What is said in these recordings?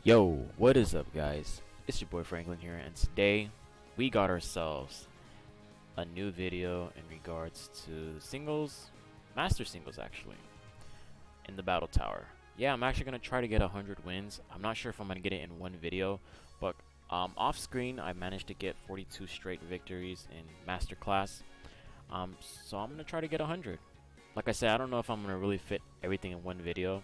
Yo, what is up, guys? It's your boy Franklin here, and today we got ourselves a new video in regards to singles, master singles actually, in the Battle Tower. Yeah, I'm actually gonna try to get 100 wins. I'm not sure if I'm gonna get it in one video, but off screen I managed to get 42 straight victories in Masterclass. So I'm gonna try to get 100. Like I said, I don't know if I'm gonna really fit everything in one video.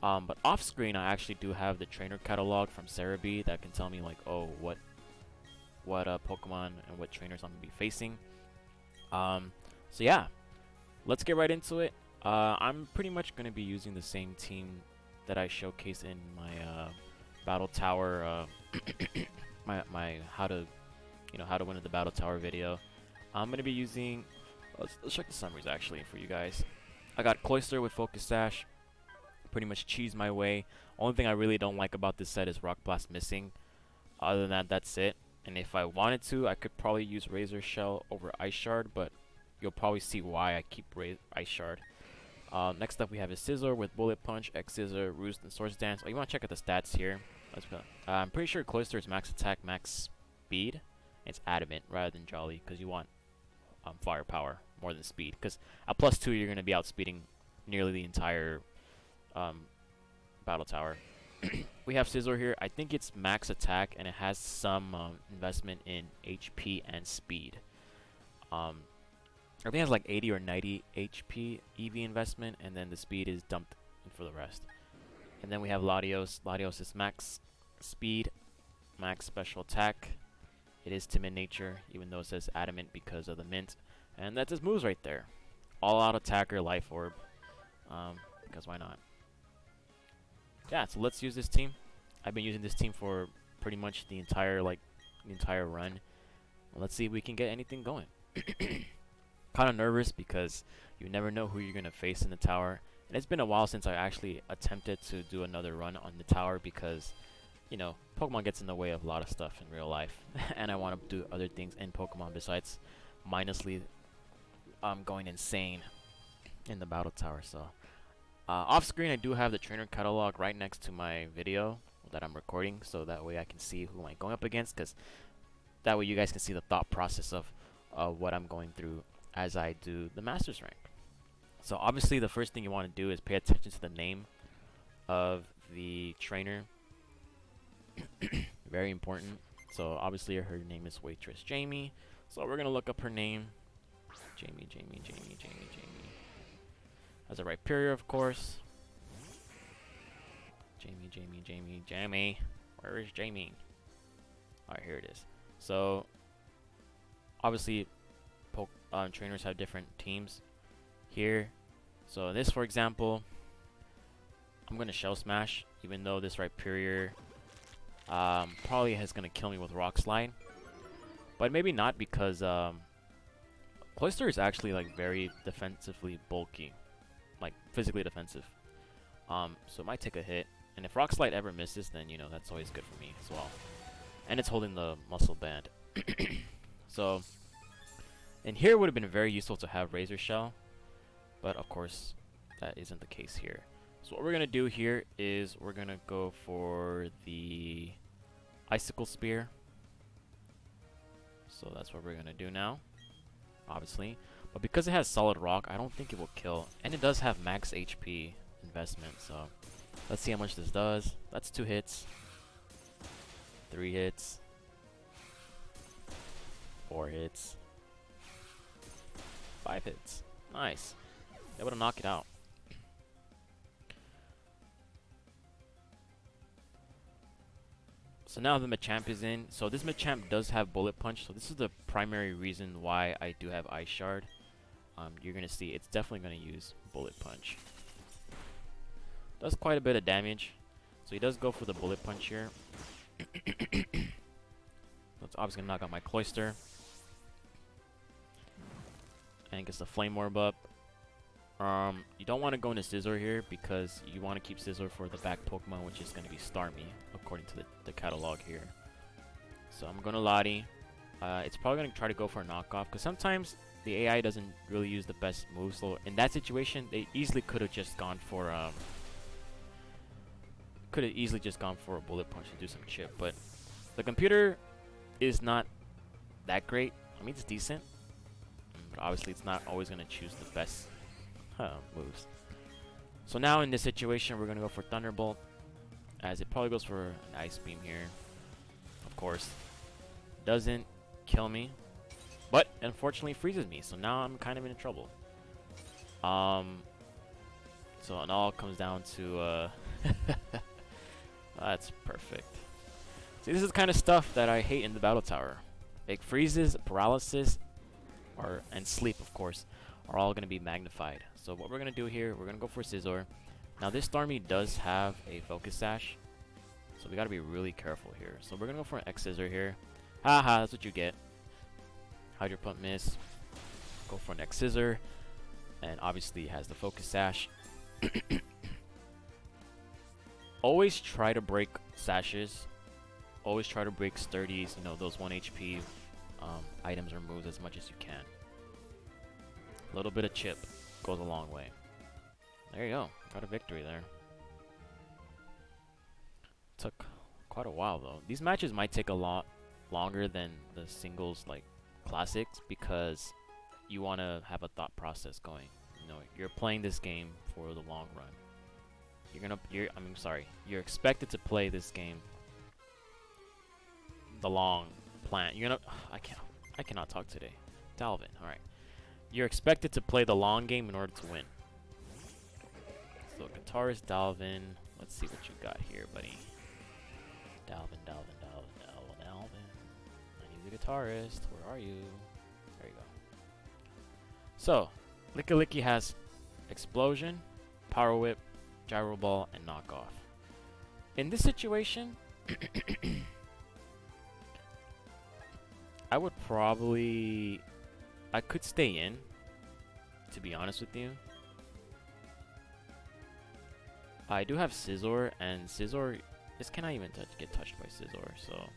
But off screen, I actually do have the trainer catalog from Cerebi that can tell me like, oh, what Pokemon and what trainers I'm gonna be facing. So yeah, let's get right into it. I'm pretty much gonna be using the same team that I showcased in my Battle Tower, my how to win at the Battle Tower video. I'm gonna be using. Let's check the summaries actually for you guys. I got Cloyster with Focus Sash. Pretty much cheese my way. Only thing I really don't like about this set is Rock Blast missing. Other than that, that's it. And if I wanted to, I could probably use Razor Shell over Ice Shard, but you'll probably see why I keep Ice Shard. Next up, we have a Scizor with Bullet Punch, X Scissor, Roost, and Swords Dance. Oh, you want to check out the stats here? I'm pretty sure Cloyster is max attack, max speed. It's adamant rather than Jolly because you want firepower more than speed. Because at +2, you're going to be outspeeding nearly the entire Battle Tower. We have Scizor here. I think it's max attack and it has some investment in HP and speed. I think it has like 80 or 90 HP EV investment, and then the speed is dumped in for the rest. And then we have Latios. Latios is max speed, max special attack. It is timid nature, even though it says adamant because of the mint. And that's his moves right there. All out attacker, life orb. Because why not? Yeah, so let's use this team. I've been using this team for pretty much the entire run. Let's see if we can get anything going. Kind of nervous because you never know who you're gonna face in the tower, and it's been a while since I actually attempted to do another run on the tower because, you know, Pokemon gets in the way of a lot of stuff in real life, and I want to do other things in Pokemon besides mindlessly going insane in the Battle Tower. So. Off screen, I do have the trainer catalog right next to my video that I'm recording, so that way I can see who I'm going up against, because that way you guys can see the thought process of what I'm going through as I do the Masters rank. So obviously the first thing you want to do is pay attention to the name of the trainer. Very important. So obviously her name is Waitress Jamie, so we're going to look up her name. Jamie. As a Rhyperior, of course. Jamie. Where is Jamie? Alright, here it is. So, obviously, trainers have different teams here. So, this, for example, I'm going to Shell Smash, even though this Rhyperior probably is going to kill me with Rock Slide. But maybe not, because Cloyster is actually like very defensively bulky. Like physically defensive, so it might take a hit, and if Rock Slide ever misses, then you know that's always good for me as well. And it's holding the muscle band. So, and here would have been very useful to have Razor Shell, but of course that isn't the case here. So what we're gonna do here is we're gonna go for the Icicle Spear. So that's what we're gonna do now, obviously. But because it has solid rock, I don't think it will kill. And it does have max HP investment, so let's see how much this does. That's 2 hits. 3 hits. 4 hits. 5 hits. Nice. Able to knock it out. So now the Machamp is in. So this Machamp does have Bullet Punch, so this is the primary reason why I do have Ice Shard. You're going to see it's definitely going to use Bullet Punch. Does quite a bit of damage. So he does go for the Bullet Punch here. That's obviously going to knock out my Cloyster. And gets the Flame Orb up. You don't want to go into Scizor here because you want to keep Scizor for the back Pokemon, which is going to be Starmie, according to the catalog here. So I'm going to Lottie. It's probably going to try to go for a knockoff because sometimes the AI doesn't really use the best moves. So in that situation, they easily could have just gone for could have easily just gone for a bullet punch to do some chip, but the computer is not that great. I mean, it's decent, but obviously it's not always going to choose the best moves. So now in this situation, we're going to go for Thunderbolt, as it probably goes for an Ice Beam here. Of course, doesn't kill me, but unfortunately freezes me, so now I'm kind of in trouble. So it all comes down to that's perfect. See, this is kind of stuff that I hate in the Battle Tower. Like freezes, paralysis, and sleep, of course, are all going to be magnified. So what we're going to do here, we're going to go for Scizor. Now this Stormy does have a Focus Sash, so we got to be really careful here. So we're going to go for an X Scissor here. Haha, that's what you get. Hydro Pump miss. Go for an X Scissor. And obviously has the Focus Sash. Always try to break sashes. Always try to break sturdies, you know, those 1 HP items or moves as much as you can. A little bit of chip goes a long way. There you go. Got a victory there. Took quite a while though. These matches might take a lot longer than the singles like classics because you want to have a thought process going. You know, you're playing this game for the long run. You're expected to play this game the long plan. I cannot talk today. Dalvin, alright. You're expected to play the long game in order to win. So guitarist Dalvin, let's see what you got here, buddy. Dalvin. I need a guitarist. Where are you? There you go. So, Licky has Explosion, Power Whip, Gyro Ball, and Knockoff. In this situation, I could stay in, to be honest with you. I do have Scizor, and Scizor, this cannot even get touched by Scizor, so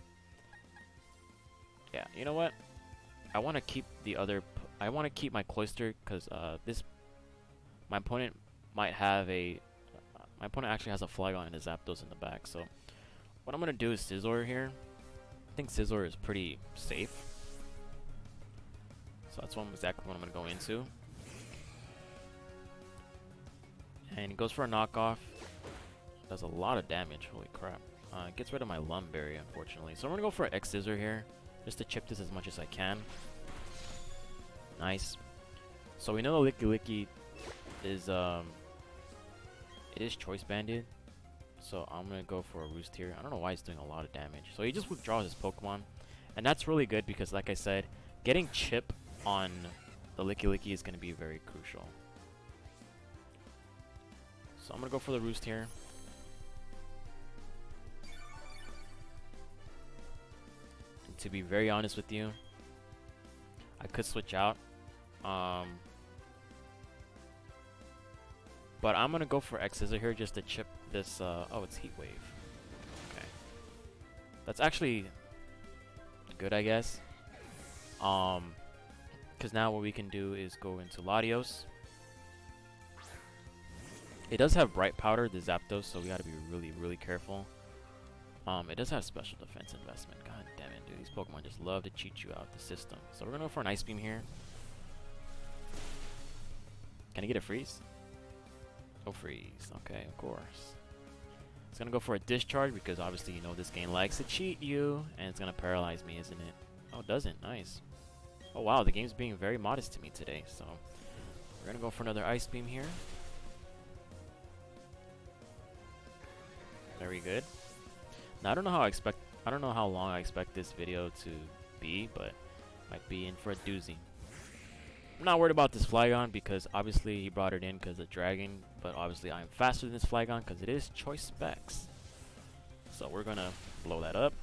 yeah, you know what? I want to keep my Cloyster because my opponent actually has a Flygon and a Zapdos in the back. So what I'm gonna do is Scizor here. I think Scizor is pretty safe, so that's exactly what I'm gonna go into. And he goes for a knockoff. Does a lot of damage. Holy crap! Gets rid of my Lum Berry, unfortunately. So I'm gonna go for an X Scissor here, just to chip this as much as I can. Nice. So we know the Licky is it is choice banded. So I'm gonna go for a Roost here. I don't know why he's doing a lot of damage. So he just withdraws his Pokemon, and that's really good because, like I said, getting chip on the Licky is gonna be very crucial. So I'm gonna go for the Roost here. And to be very honest with you, I could switch out. But I'm gonna go for X Scissor here just to chip this. Oh, it's Heat Wave. Okay, that's actually good, I guess. Because now what we can do is go into Latios. It does have Bright Powder, the Zapdos, so we gotta be really, really careful. It does have Special Defense Investment. God damn it, dude. These Pokemon just love to cheat you out the system. So we're gonna go for an Ice Beam here. Can I get a freeze? Oh, freeze. Okay, of course. It's gonna go for a Discharge because obviously you know this game likes to cheat you, and it's gonna paralyze me, isn't it? Oh, it doesn't. Nice. Oh wow, the game's being very modest to me today. So we're gonna go for another Ice Beam here. Very good. Now I don't know how long I expect this video to be, but might be in for a doozy. I'm not worried about this Flygon because obviously he brought it in because of Dragon, but obviously I'm faster than this Flygon because it is choice specs. So we're gonna blow that up.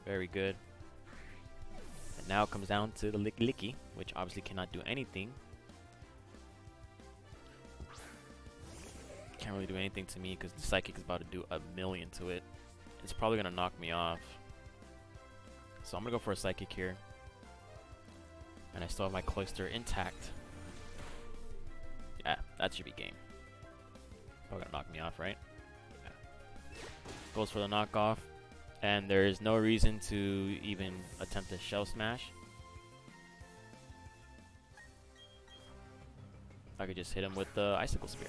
Very good. And now it comes down to the Licky, which obviously cannot do anything. Can't really do anything to me because the Psychic is about to do a million to it. It's probably gonna knock me off. So I'm gonna go for a Psychic here. And I still have my Cloyster intact. Yeah, that should be game. Probably gonna knock me off, right? Yeah. Goes for the knockoff. And there is no reason to even attempt a shell smash. I could just hit him with the icicle spear.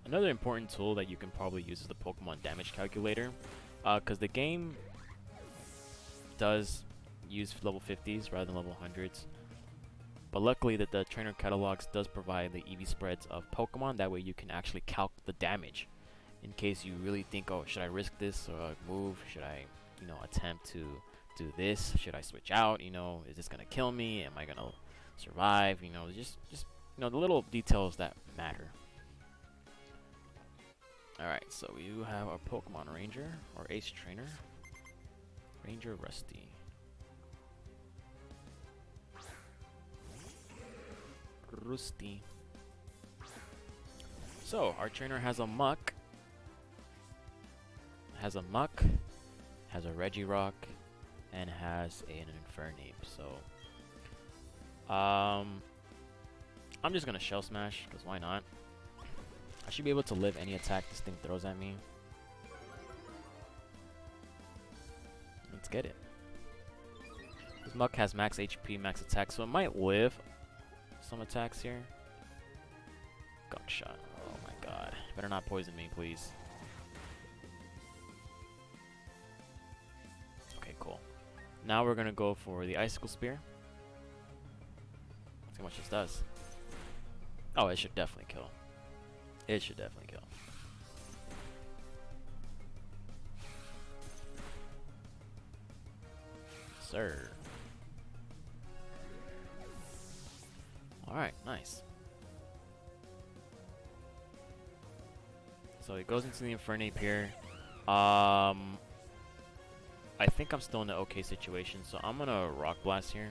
Another important tool that you can probably use is the Pokemon damage calculator, because the game does use level 50s rather than level 100s. But luckily that the trainer catalogs does provide the EV spreads of Pokemon. That way you can actually calc the damage in case you really think, oh, should I risk this or move? Should I, attempt to do this? Should I switch out? Is this gonna kill me? Am I gonna survive? Just the little details that matter. Alright, so you have our Pokemon Ranger, or Ace Trainer. Ranger Rusty. Rusty. So, our trainer has a Muck. Has a Regirock, and has an Infernape. So, I'm just gonna Shell Smash, because why not? I should be able to live any attack this thing throws at me. Let's get it. This Muck has max HP, max attack, so it might live some attacks here. Gunk Shot. Oh my god. Better not poison me, please. Okay, cool. Now we're gonna go for the Icicle Spear. Let's see how much this does. Oh, it should definitely kill. It should definitely kill. Sir. Alright, nice. So he goes into the Infernape here. I think I'm still in an okay situation, so I'm gonna Rock Blast here.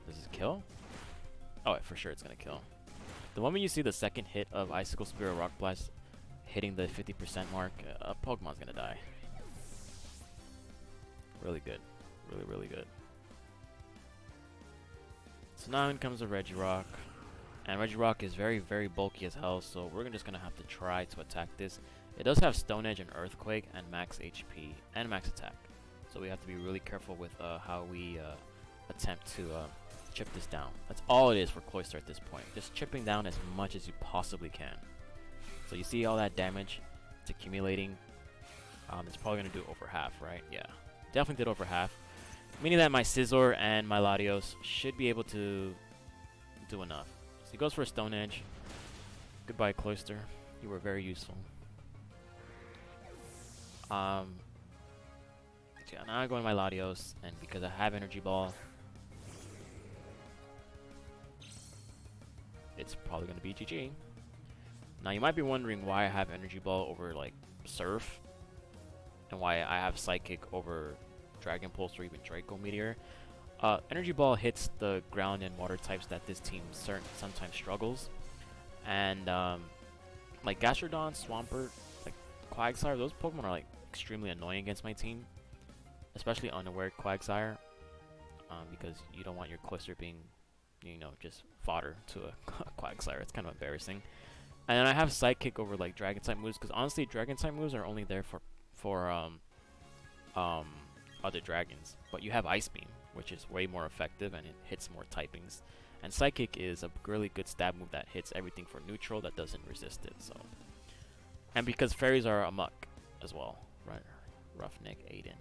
Does this kill? Oh, for sure it's gonna kill. The moment you see the second hit of Icicle Spear or Rock Blast hitting the 50% mark, a Pokemon's gonna die. Really good. Really, really good. So now in comes a Regirock. And Regirock is very, very bulky as hell, so we're just gonna have to try to attack this. It does have Stone Edge and Earthquake and max HP and max attack. So we have to be really careful with how we attempt to chip this down. That's all it is for Cloyster at this point. Just chipping down as much as you possibly can. So you see all that damage? It's accumulating. It's probably going to do over half, right? Yeah. Definitely did over half. Meaning that my Scizor and my Latios should be able to do enough. So he goes for a Stone Edge. Goodbye, Cloyster. You were very useful. Yeah, now I go in my Latios, and because I have Energy Ball, it's probably going to be GG. Now you might be wondering why I have Energy Ball over like Surf, and why I have Psychic over Dragon Pulse or even Draco Meteor. Energy Ball hits the ground and water types that this team sometimes struggles, and like Gastrodon, Swampert, like Quagsire, those Pokemon are like extremely annoying against my team, especially Unaware Quagsire, because you don't want your Cloyster being, just fodder to a Quagsire. It's kind of embarrassing. And then I have Psychic over like Dragon type moves, because honestly, Dragon type moves are only there for other dragons. But you have Ice Beam, which is way more effective and it hits more typings. And Psychic is a really good stab move that hits everything for neutral that doesn't resist it. So, and because fairies are a muck as well, right? Roughneck Aiden.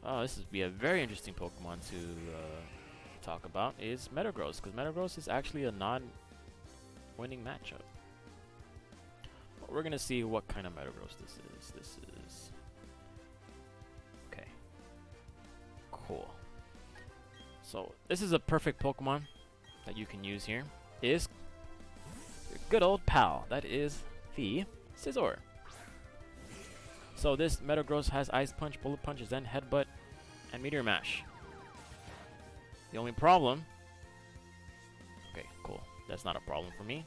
Oh, this would be a very interesting Pokemon to talk about is Metagross, because Metagross is actually a non-winning matchup. But we're gonna see what kind of Metagross this is. This is okay. Cool. So this is a perfect Pokemon that you can use here. Is your good old pal. That is the Scizor. So this Metagross has Ice Punch, Bullet Punch, Zen Headbutt, and Meteor Mash. The only problem... Okay, cool. That's not a problem for me.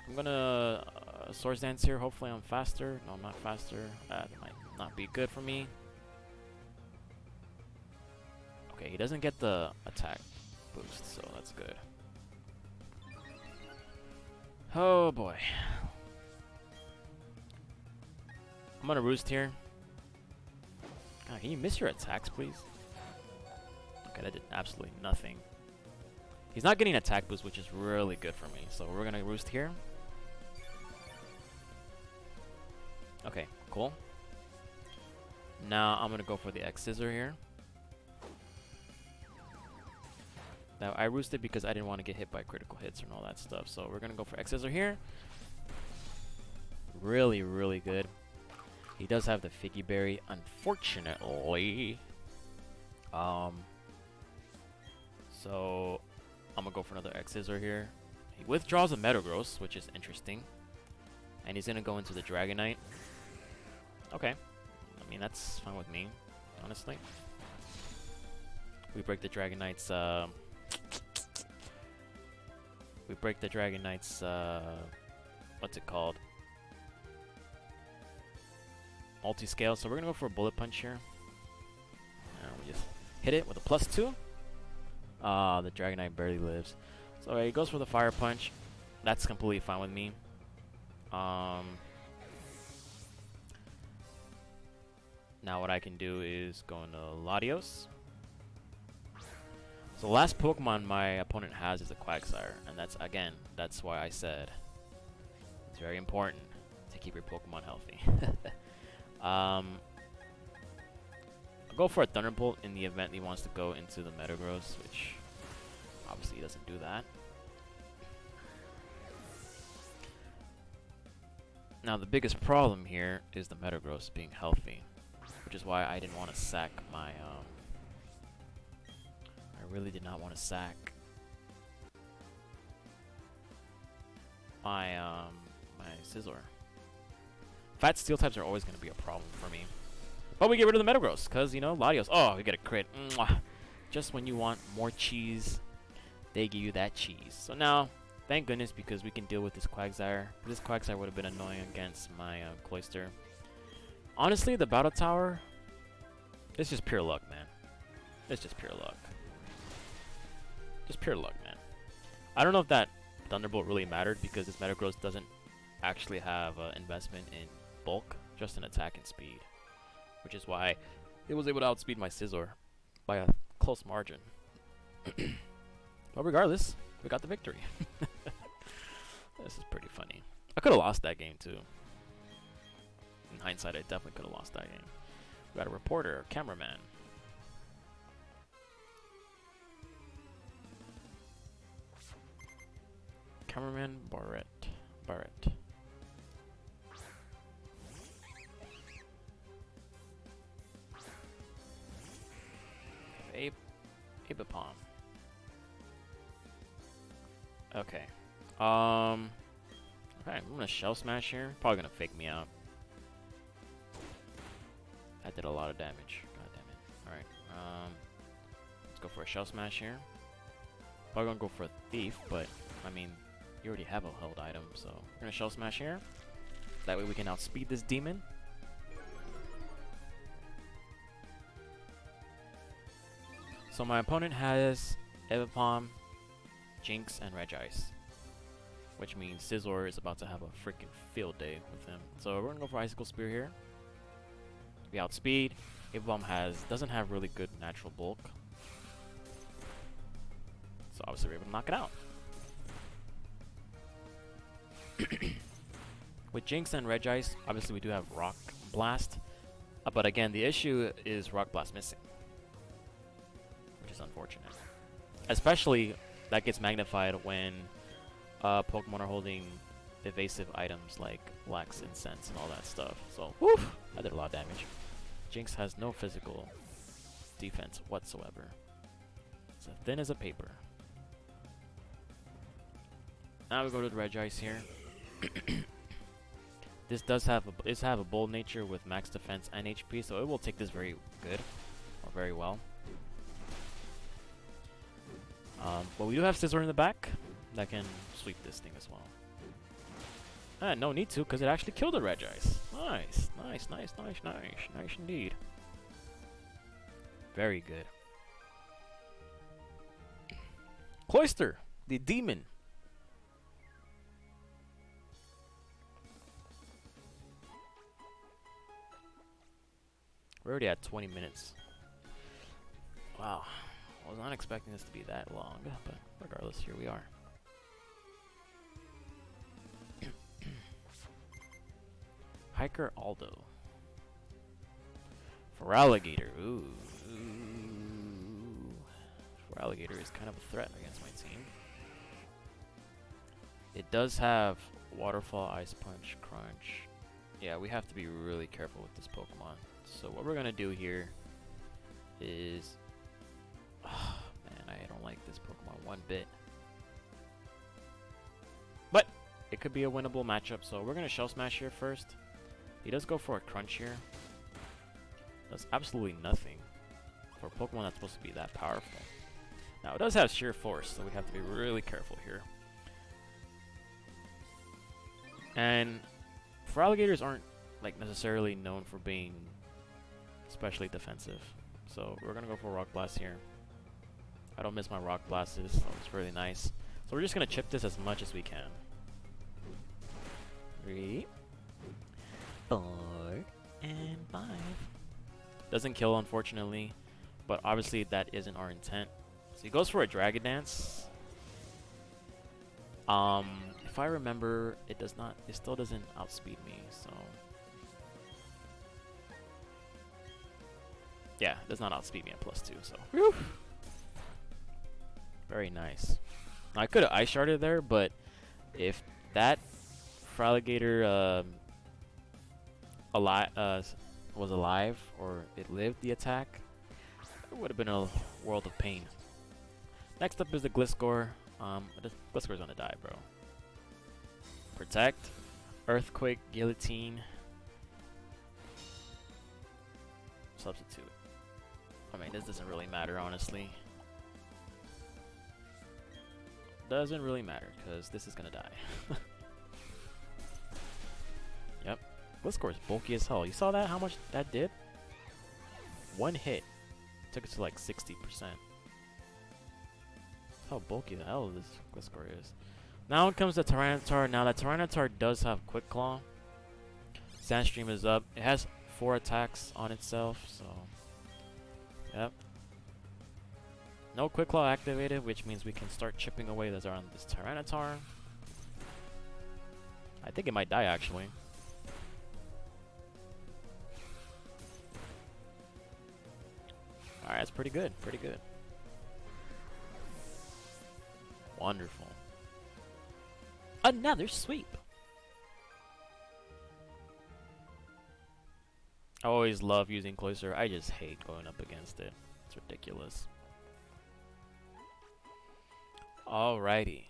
I'm gonna Swords Dance here. Hopefully I'm faster. No, I'm not faster. That might not be good for me. Okay, he doesn't get the attack boost, so that's good. Oh boy. I'm gonna roost here. God, can you miss your attacks, please? Okay, that did absolutely nothing. He's not getting attack boost, which is really good for me. So we're gonna roost here. Okay, cool. Now I'm gonna go for the X Scissor here. Now I roosted because I didn't want to get hit by critical hits and all that stuff. So we're gonna go for X Scissor here. Really, really good. He does have the Figgy Berry, unfortunately. So I'm gonna go for another X Scissor here. He withdraws a Metagross, which is interesting. And he's gonna go into the Dragonite. Okay. I mean, that's fine with me, honestly. We break the Dragonite's, what's it called? Multi-scale, so we're gonna go for a Bullet Punch here. And we just hit it with a +2. The Dragonite barely lives. So he goes for the Fire Punch. That's completely fine with me. Now what I can do is go into Latios. So the last Pokemon my opponent has is a Quagsire, and that's why I said it's very important to keep your Pokemon healthy. I'll go for a Thunderbolt in the event he wants to go into the Metagross, which obviously he doesn't do that. Now the biggest problem here is the Metagross being healthy, which is why I didn't want to sack my I really did not want to sack my my Scizor. Fat Steel types are always going to be a problem for me. But we get rid of the Metagross, because, you know, Latios. Oh, we get a crit. Mwah. Just when you want more cheese, they give you that cheese. So now, thank goodness, because we can deal with this Quagsire. This Quagsire would have been annoying against my Cloyster. Honestly, the Battle Tower, it's just pure luck, man. It's just pure luck. Just pure luck, man. I don't know if that Thunderbolt really mattered, because this Metagross doesn't actually have investment in bulk, just an attack and speed. Which is why it was able to outspeed my Scizor by a close margin. But regardless, we got the victory. This is pretty funny. I could have lost that game too. In hindsight, I definitely could have lost that game. We got a reporter, cameraman. Cameraman Barrett. Abipom. Okay. Okay, I'm gonna Shell Smash here. Probably gonna fake me out. That did a lot of damage. God damn it. Alright. Let's go for a Shell Smash here. Probably gonna go for a Thief, but I mean, you already have a held item, so we're gonna Shell Smash here. That way we can outspeed this demon. So my opponent has Evapom, Jinx, and Regice, which means Scizor is about to have a freaking field day with him. So we're gonna go for Icicle Spear here. We outspeed. Evapom doesn't have really good natural bulk, so obviously we're able to knock it out. With Jinx and Regice, obviously we do have Rock Blast, but again the issue is Rock Blast missing. Unfortunate, especially that gets magnified when Pokemon are holding evasive items like Wax Incense and all that stuff. So, woof, I did a lot of damage. Jinx has no physical defense whatsoever. It's as thin as a paper. Now we go to the Regice here. This does have a bold nature with max defense and HP, so it will take this very good or very well. But we do have Scizor in the back that can sweep this thing as well. No need to, because it actually killed the Regice. Nice, nice, nice, nice, nice, nice indeed. Very good. Cloister, the demon. We're already at 20 minutes. Wow. I was not expecting this to be that long, but regardless, here we are. Hiker Aldo. For alligator. Ooh. For alligator is kind of a threat against my team. It does have Waterfall, Ice Punch, Crunch. Yeah, we have to be really careful with this Pokemon. So what we're gonna do here is, oh, man, I don't like this Pokemon one bit. But it could be a winnable matchup, so we're gonna Shell Smash here first. He does go for a Crunch here. Does absolutely nothing for a Pokemon that's supposed to be that powerful. Now it does have Sheer Force, so we have to be really careful here. And for alligators aren't like necessarily known for being especially defensive. So we're gonna go for Rock Blast here. I don't miss my Rock Blasts, so it's really nice. So we're just gonna chip this as much as we can. 3, 4, and 5. Doesn't kill, unfortunately, but obviously that isn't our intent. So he goes for a Dragon Dance. If I remember, it still doesn't outspeed me, so yeah, it does not outspeed me at +2, so whew. Very nice. Now, I could have Ice Sharded there, but if that Fraligator was alive, or it lived the attack, it would have been a world of pain. Next up is the Gliscor. The Gliscor's gonna die, bro. Protect, Earthquake, Guillotine, Substitute. I mean, this doesn't really matter, honestly. Doesn't really matter, because this is gonna die. Yep. Gliscor is bulky as hell. You saw that? How much that did? One hit took it to like 60%. How bulky the hell this Gliscor is. Now comes the Tyranitar. Now that Tyranitar does have Quick Claw. Sandstream is up. It has 4 attacks on itself, so yep. No Quick Claw activated, which means we can start chipping away on this Tyranitar. I think it might die, actually. Alright, that's pretty good. Pretty good. Wonderful. Another sweep. I always love using Cloister. I just hate going up against it. It's ridiculous. Alrighty.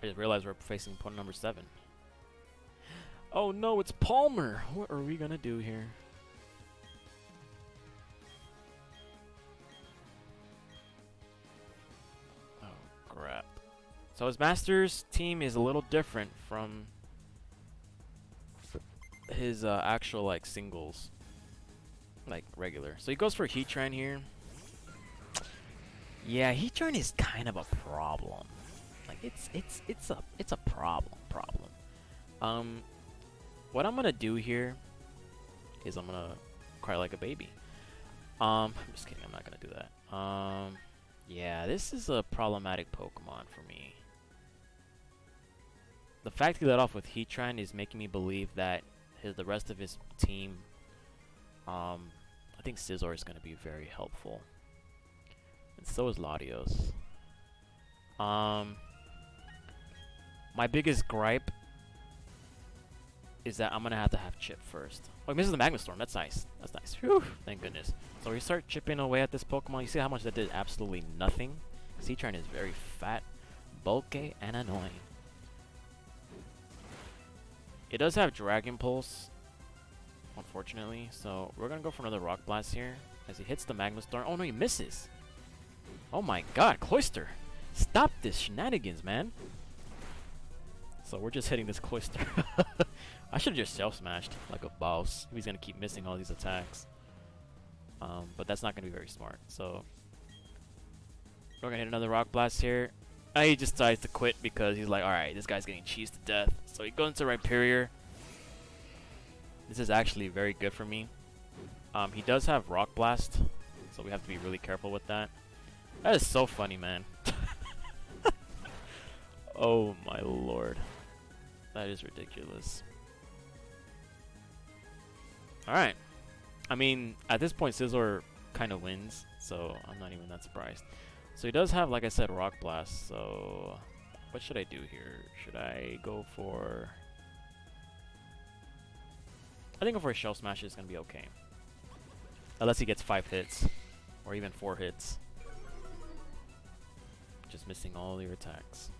I just realized we're facing opponent number 7. Oh no, it's Palmer! What are we gonna do here? Oh crap. So his Masters team is a little different from his actual like singles, like regular. So he goes for Heatran here. Yeah, Heatran is kind of a problem. Like it's a problem. What I'm gonna do here is I'm gonna cry like a baby. I'm just kidding. I'm not gonna do that. Yeah, this is a problematic Pokemon for me. The fact he let off with Heatran is making me believe that the rest of his team, I think Scizor is going to be very helpful. And so is Latios. My biggest gripe is that I'm going to have Chip first. Oh, he misses the Magma Storm. That's nice. That's nice. Whew, thank goodness. So we start chipping away at this Pokemon. You see how much that did absolutely nothing? Heatran is very fat, bulky, and annoying. It does have Dragon Pulse, unfortunately, so we're going to go for another Rock Blast here as he hits the Magma Storm. Oh no, he misses! Oh my god, Cloister! Stop this shenanigans, man! So we're just hitting this Cloister. I should have just self-smashed like a boss. He's going to keep missing all these attacks. But that's not going to be very smart, so We're gonna hit another rock blast here. He just decides to quit because he's like, alright, this guy's getting cheesed to death. So he goes into Rhyperior. This is actually very good for me. He does have Rock Blast, so we have to be really careful with that. That is so funny, man. Oh my lord. That is ridiculous. Alright. I mean, at this point, Scizor kind of wins, so I'm not even that surprised. So he does have, like I said, Rock Blast, so what should I do here? Should I go for... I think go for a Shell Smash is going to be okay. Unless he gets 5 hits, or even 4 hits. Just missing all your attacks.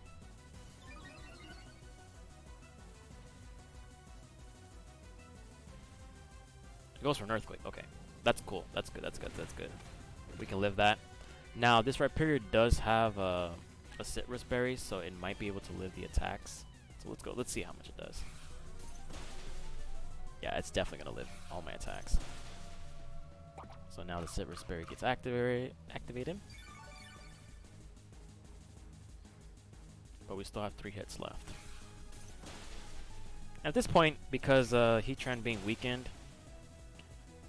It goes for an Earthquake, okay. That's cool, that's good, that's good, that's good. We can live that. Now, this Rhyperior does have a Citrus Berry, so it might be able to live the attacks. So let's go, let's see how much it does. Yeah, it's definitely going to live all my attacks. So now the Citrus Berry gets activated. But we still have 3 hits left. At this point, because Heatran being weakened,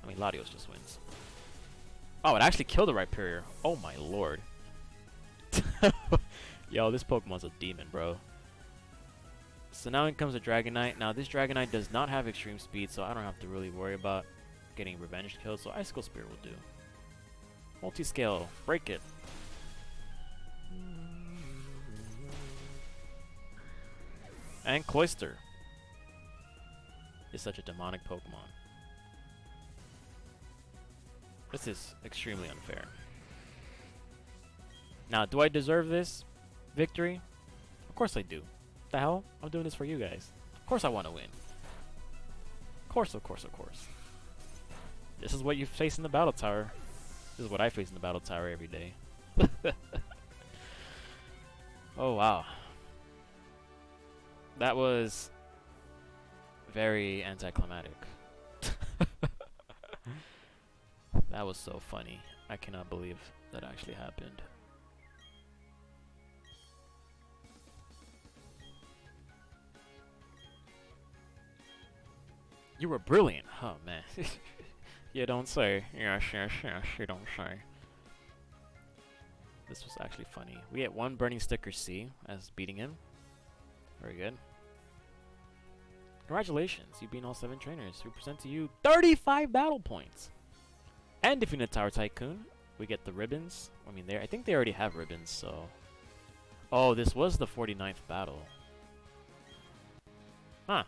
I mean, Latios just wins. Oh, it actually killed the Rhyperior. Oh my lord. Yo, this Pokemon's a demon, bro. So now in comes a Dragonite. Now this Dragonite does not have extreme speed, so I don't have to really worry about getting revenge killed. So Icicle Spear will do. Multi-scale, break it. And Cloyster is such a demonic Pokemon. This is extremely unfair. Now, do I deserve this victory? Of course I do. What the hell? I'm doing this for you guys. Of course I want to win. Of course, of course, of course. This is what you face in the Battle Tower. This is what I face in the Battle Tower every day. Oh, wow. That was very anticlimactic. That was so funny. I cannot believe that actually happened. You were brilliant. Oh, man. You don't say. Yes, yes, yes, you don't say. This was actually funny. We get 1 Burning Sticker C as beating him. Very good. Congratulations, you beat all 7 trainers. We present to you 35 battle points. And if you're in a Tower Tycoon, we get the ribbons. I mean, I think they already have ribbons, so... Oh, this was the 49th battle. Huh.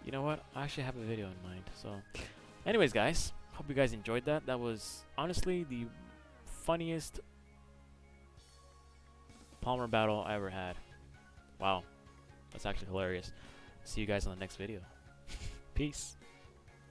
You know what? I actually have a video in mind, so... Anyways, guys, hope you guys enjoyed that. That was, honestly, the funniest Palmer battle I ever had. Wow. That's actually hilarious. See you guys on the next video. Peace.